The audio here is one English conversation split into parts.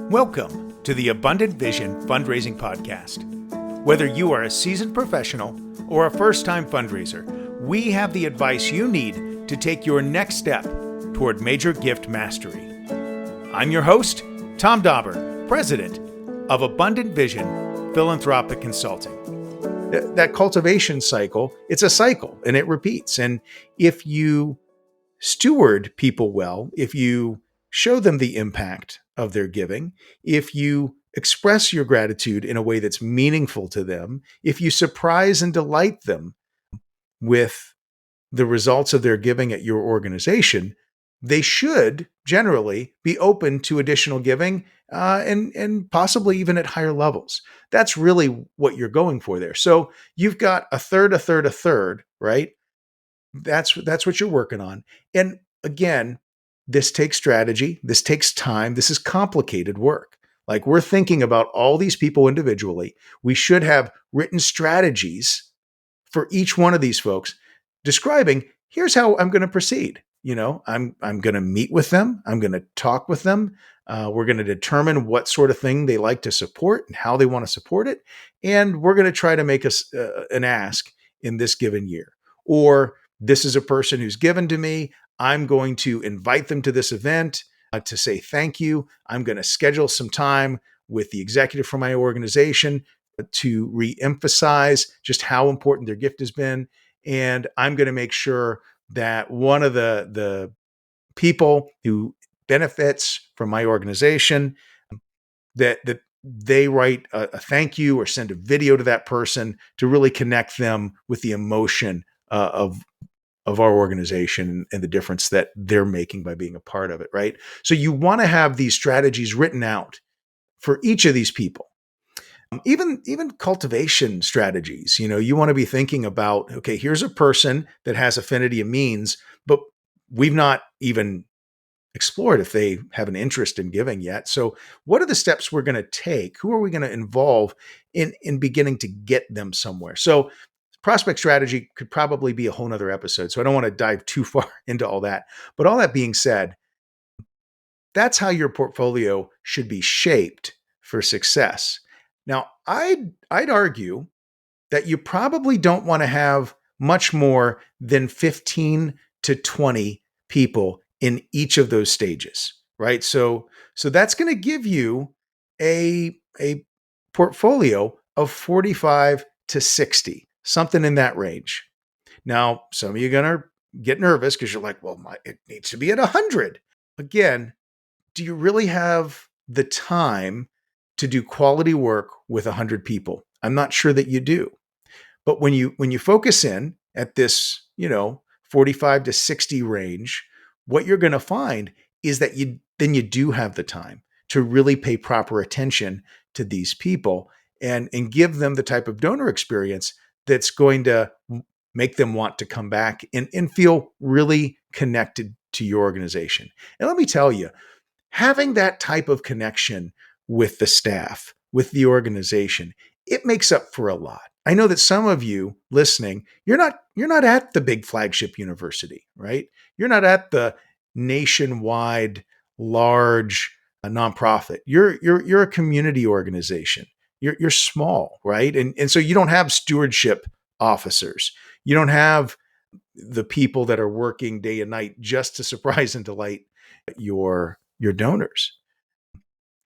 Welcome to the Abundant Vision Fundraising Podcast. Whether you are a seasoned professional or a first-time fundraiser, we have the advice you need to take your next step toward major gift mastery. I'm your host, Tom Dauber, President of Abundant Vision Philanthropic Consulting. That cultivation cycle, it's a cycle and it repeats. And if you steward people well, if you show them the impact of their giving, if you express your gratitude in a way that's meaningful to them, if you surprise and delight them with the results of their giving at your organization, they should generally be open to additional giving and possibly even at higher levels. That's really what you're going for there. So you've got a third, right? That's what you're working on. And again, this takes strategy. This takes time. This is complicated work. Like, we're thinking about all these people individually. We should have written strategies for each one of these folks describing, here's how I'm going to proceed. I'm going to meet with them. I'm going to talk with them. We're going to determine what sort of thing they like to support and how they want to support it. And we're going to try to make us an ask in this given year. Or this is a person who's given to me. I'm going to invite them to this event to say thank you. I'm going to schedule some time with the executive from my organization to re-emphasize just how important their gift has been. And I'm going to make sure that one of the people who benefits from my organization, that they write a thank you or send a video to that person to really connect them with the emotion of our organization and the difference that they're making by being a part of it, right? So you want to have these strategies written out for each of these people. Even cultivation strategies, you want to be thinking about, okay, here's a person that has affinity and means, but we've not even explored if they have an interest in giving yet. So what are the steps we're going to take? Who are we going to involve in beginning to get them somewhere? So prospect strategy could probably be a whole nother episode. So I don't want to dive too far into all that. But all that being said, that's how your portfolio should be shaped for success. Now, I'd argue that you probably don't want to have much more than 15 to 20 people in each of those stages, right? So that's going to give you a portfolio of 45 to 60. Something in that range. Now, some of you are going to get nervous because you're like, well, it needs to be at 100. Again, do you really have the time to do quality work with 100 people? I'm not sure that you do. But when you focus in at this, 45 to 60 range, what you're going to find is that you do have the time to really pay proper attention to these people and give them the type of donor experience that's going to make them want to come back and feel really connected to your organization. And let me tell you, having that type of connection with the staff, with the organization, it makes up for a lot. I know that some of you listening, you're not at the big flagship university, right? You're not at the nationwide large nonprofit. You're a community organization. You're small, right? And so you don't have stewardship officers. You don't have the people that are working day and night just to surprise and delight your donors.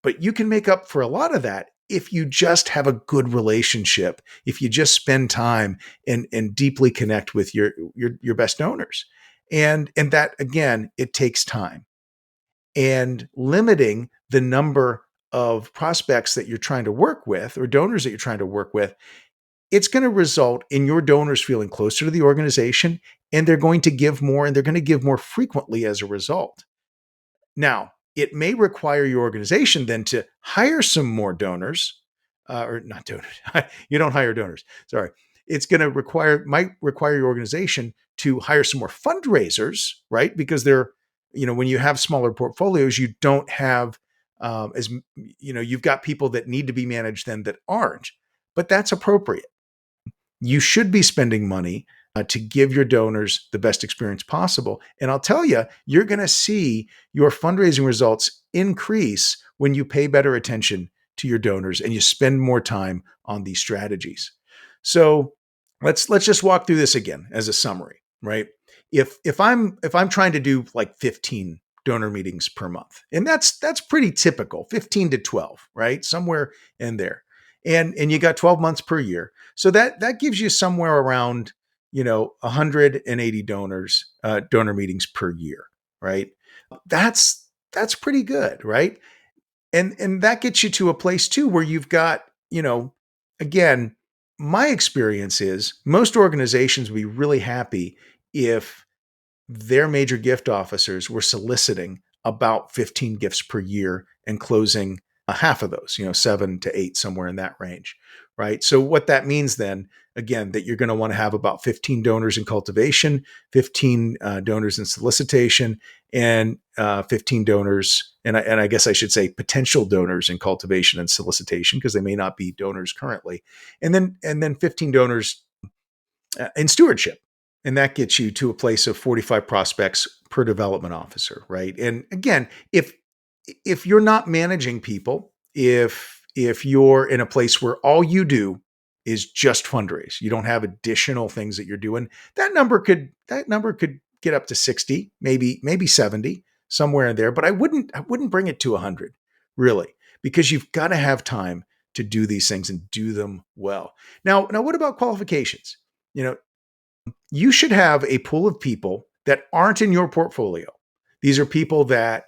But you can make up for a lot of that if you just have a good relationship, if you just spend time and deeply connect with your best donors. And that, again, it takes time. And limiting the number of prospects that you're trying to work with or donors that you're trying to work with, it's going to result in your donors feeling closer to the organization, and they're going to give more, and they're going to give more frequently as a result. Now, it may require your organization then to hire some more donors, or not donors. You don't hire donors. Sorry. It's going to might require your organization to hire some more fundraisers, right? Because when you have smaller portfolios, you don't have you've got people that need to be managed then that aren't, but that's appropriate. You should be spending money to give your donors the best experience possible. And I'll tell you, you're going to see your fundraising results increase when you pay better attention to your donors and you spend more time on these strategies. So let's just walk through this again as a summary, right? If I'm trying to do like 15 donor meetings per month, and that's pretty typical, 15 to 12, right? Somewhere in there. And you got 12 months per year. So that gives you somewhere around 180 donor meetings per year, right? That's pretty good, right? And that gets you to a place too where you've got, again, my experience is most organizations would be really happy if their major gift officers were soliciting about 15 gifts per year and closing a half of those, 7 to 8, somewhere in that range, right? So what that means then, again, that you're going to want to have about 15 donors in cultivation, 15 donors in solicitation, and 15 donors, and I guess I should say potential donors in cultivation and solicitation, because they may not be donors currently, and then 15 donors in stewardship. And that gets you to a place of 45 prospects per development officer, right? And again, if you're not managing people, if you're in a place where all you do is just fundraise, you don't have additional things that you're doing, that number could get up to 60, maybe 70, somewhere in there. But I wouldn't bring it to 100, really, because you've got to have time to do these things and do them well. Now what about qualifications? You should have a pool of people that aren't in your portfolio. These are people that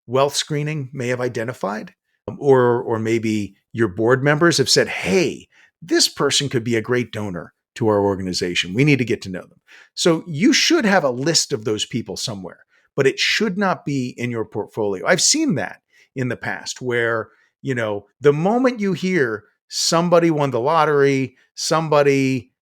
wealth screening may have identified, or maybe your board members have said, hey, this person could be a great donor to our organization. We need to get to know them. So you should have a list of those people somewhere, but it should not be in your portfolio. I've seen that in the past where, the moment you hear somebody won the lottery, somebody,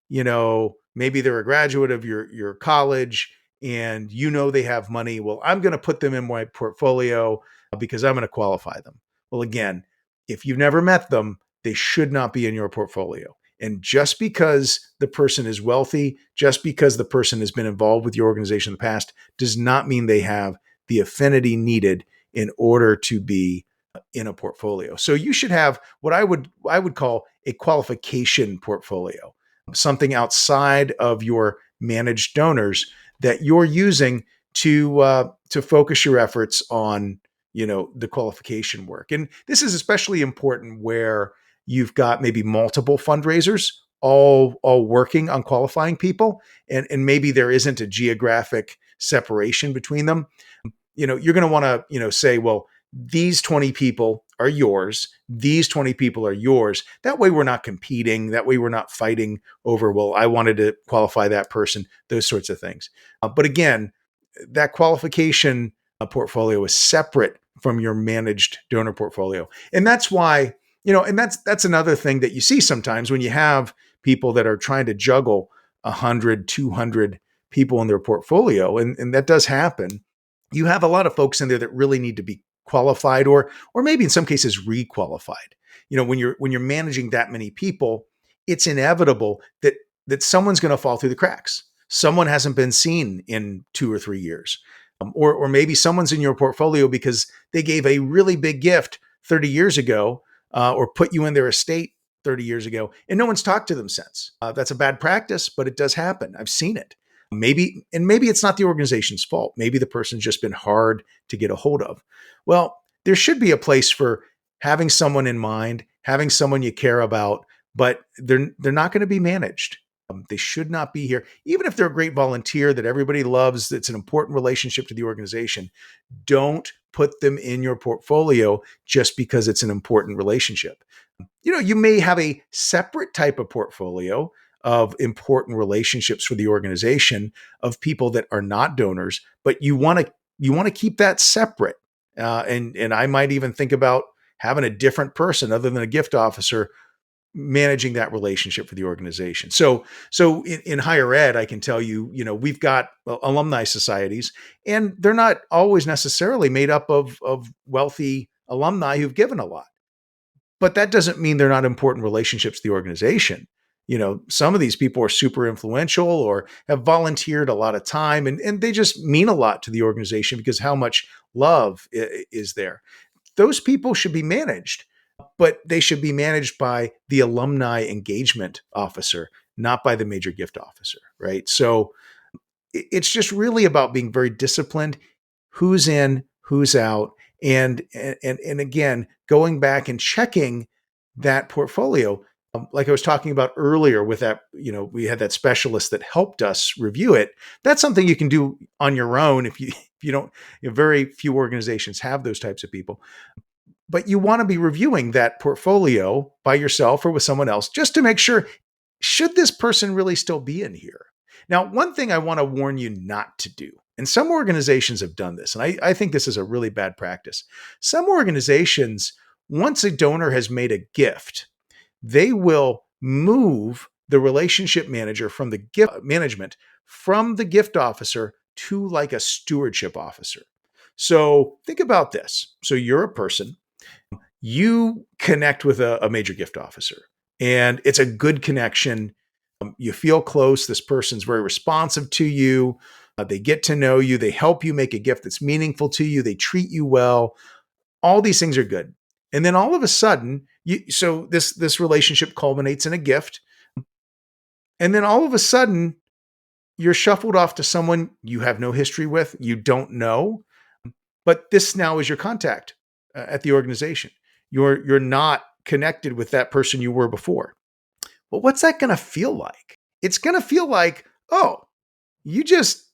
maybe they're a graduate of your college and they have money. Well, I'm going to put them in my portfolio because I'm going to qualify them. Well, again, if you've never met them, they should not be in your portfolio. And just because the person is wealthy, just because the person has been involved with your organization in the past, does not mean they have the affinity needed in order to be in a portfolio. So you should have what I would call a qualification portfolio, something outside of your managed donors that you're using to focus your efforts on, the qualification work. And this is especially important where you've got maybe multiple fundraisers all working on qualifying people, and maybe there isn't a geographic separation between them. You're going to want to, say, well, these 20 people are yours. These 20 people are yours. That way we're not competing. That way we're not fighting over, well, I wanted to qualify that person, those sorts of things. But again, that qualification portfolio is separate from your managed donor portfolio. And that's why, and that's another thing that you see sometimes when you have people that are trying to juggle 100, 200 people in their portfolio. And that does happen. You have a lot of folks in there that really need to be qualified or maybe in some cases requalified. When you're managing that many people, it's inevitable that someone's going to fall through the cracks. Someone hasn't been seen in 2 or 3 years. Or maybe someone's in your portfolio because they gave a really big gift 30 years ago or put you in their estate 30 years ago, and no one's talked to them since. That's a bad practice, but it does happen. I've seen it. Maybe it's not the organization's fault. Maybe the person's just been hard to get a hold of. Well, there should be a place for having someone in mind, having someone you care about, but they're not going to be managed. They should not be here. Even if they're a great volunteer that everybody loves, it's an important relationship to the organization, don't put them in your portfolio just because it's an important relationship. You may have a separate type of portfolio of important relationships for the organization of people that are not donors, but you want to keep that separate. And I might even think about having a different person other than a gift officer managing that relationship for the organization. So in higher ed, I can tell you, we've got alumni societies, and they're not always necessarily made up of wealthy alumni who've given a lot. But that doesn't mean they're not important relationships to the organization. some of these people are super influential or have volunteered a lot of time, and they just mean a lot to the organization because how much love is there. Those people should be managed, but they should be managed by the alumni engagement officer, not by the major gift officer, right? So it's just really about being very disciplined, who's in, who's out, and again, going back and checking that portfolio. Like I was talking about earlier with that, we had that specialist that helped us review it. That's something you can do on your own if you don't, very few organizations have those types of people. But you want to be reviewing that portfolio by yourself or with someone else just to make sure, should this person really still be in here? Now, one thing I want to warn you not to do, and some organizations have done this, and I think this is a really bad practice. Some organizations, once a donor has made a gift, they will move the relationship manager from the gift management from the gift officer to like a stewardship officer. So think about this. So you're a person, you connect with a major gift officer, and it's a good connection. You feel close. This person's very responsive to you. They get to know you. They help you make a gift that's meaningful to you. They treat you well. All these things are good. And then all of a sudden, so this relationship culminates in a gift. And then all of a sudden, you're shuffled off to someone you have no history with, you don't know, but this now is your contact at the organization. You're not connected with that person you were before. Well, what's that going to feel like? It's going to feel like, oh, you just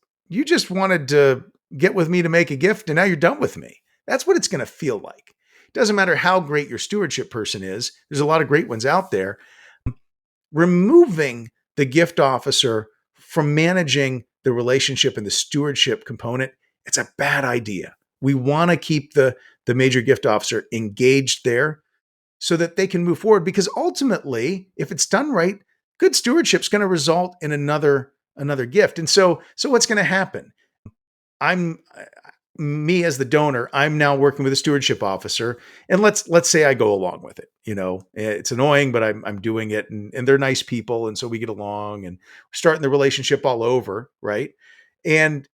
wanted to get with me to make a gift, and now you're done with me. That's what it's going to feel like. It doesn't matter how great your stewardship person is. There's a lot of great ones out there. Removing the gift officer from managing the relationship and the stewardship component, it's a bad idea. We want to keep the major gift officer engaged there so that they can move forward, because ultimately, if it's done right, good stewardship is going to result in another gift. And so what's going to happen? Me as the donor, I'm now working with a stewardship officer, and let's say I go along with it. It's annoying, but I'm doing it, and they're nice people, and so we get along, and we're starting the relationship all over, right? And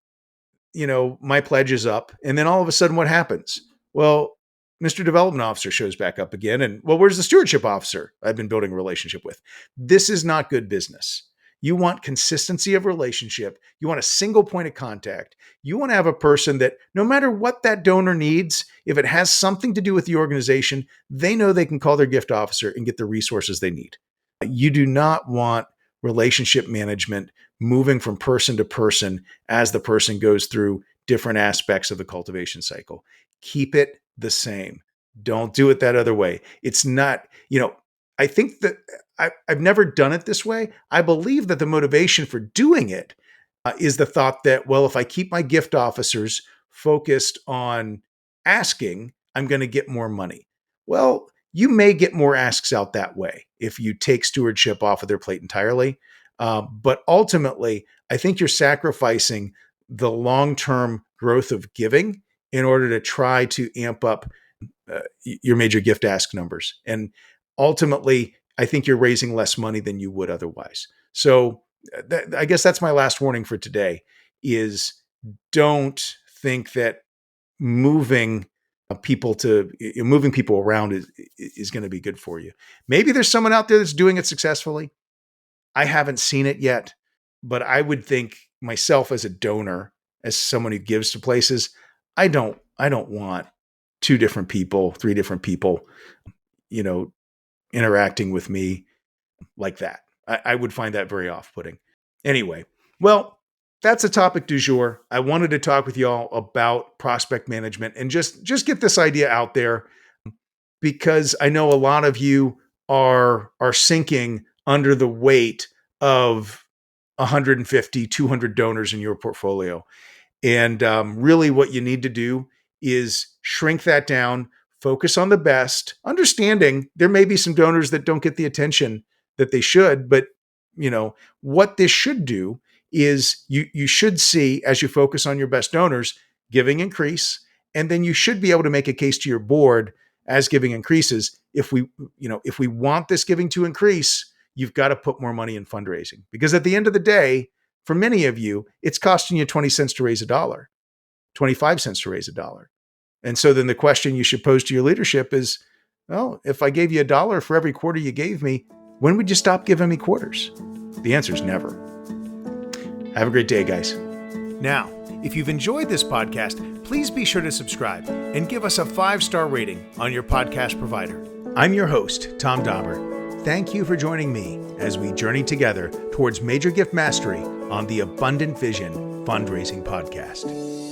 my pledge is up, and then all of a sudden, what happens? Well, Mr. Development Officer shows back up again, and well, where's the stewardship officer I've been building a relationship with? This is not good business. You want consistency of relationship. You want a single point of contact. You want to have a person that no matter what that donor needs, if it has something to do with the organization, they know they can call their gift officer and get the resources they need. You do not want relationship management moving from person to person as the person goes through different aspects of the cultivation cycle. Keep it the same. Don't do it that other way. It's not, I think that I've never done it this way. I believe that the motivation for doing it is the thought that, well, if I keep my gift officers focused on asking, I'm going to get more money. Well, you may get more asks out that way if you take stewardship off of their plate entirely. But ultimately, I think you're sacrificing the long-term growth of giving in order to try to amp up your major gift ask numbers. And ultimately, I think you're raising less money than you would otherwise. So I guess that's my last warning for today is don't think that moving people around is going to be good for you. Maybe there's someone out there that's doing it successfully. I haven't seen it yet, but I would think myself as a donor, as someone who gives to places, I don't want 2 different people, 3 different people, interacting with me like that. I would find that very off-putting. Anyway, well, that's a topic du jour. I wanted to talk with y'all about prospect management and just get this idea out there, because I know a lot of you are sinking under the weight of 150, 200 donors in your portfolio. And really what you need to do is shrink that down, focus on the best, understanding there may be some donors that don't get the attention that they should, but what this should do is you should see, as you focus on your best donors, giving increase, and then you should be able to make a case to your board as giving increases. If we want this giving to increase, you've got to put more money in fundraising. Because at the end of the day, for many of you, it's costing you 20 cents to raise $1, 25 cents to raise $1. And so then the question you should pose to your leadership is, well, if I gave you $1 for every quarter you gave me, when would you stop giving me quarters? The answer is never. Have a great day, guys. Now, if you've enjoyed this podcast, please be sure to subscribe and give us a 5-star rating on your podcast provider. I'm your host, Tom Dauber. Thank you for joining me as we journey together towards major gift mastery on the Abundant Vision Fundraising Podcast.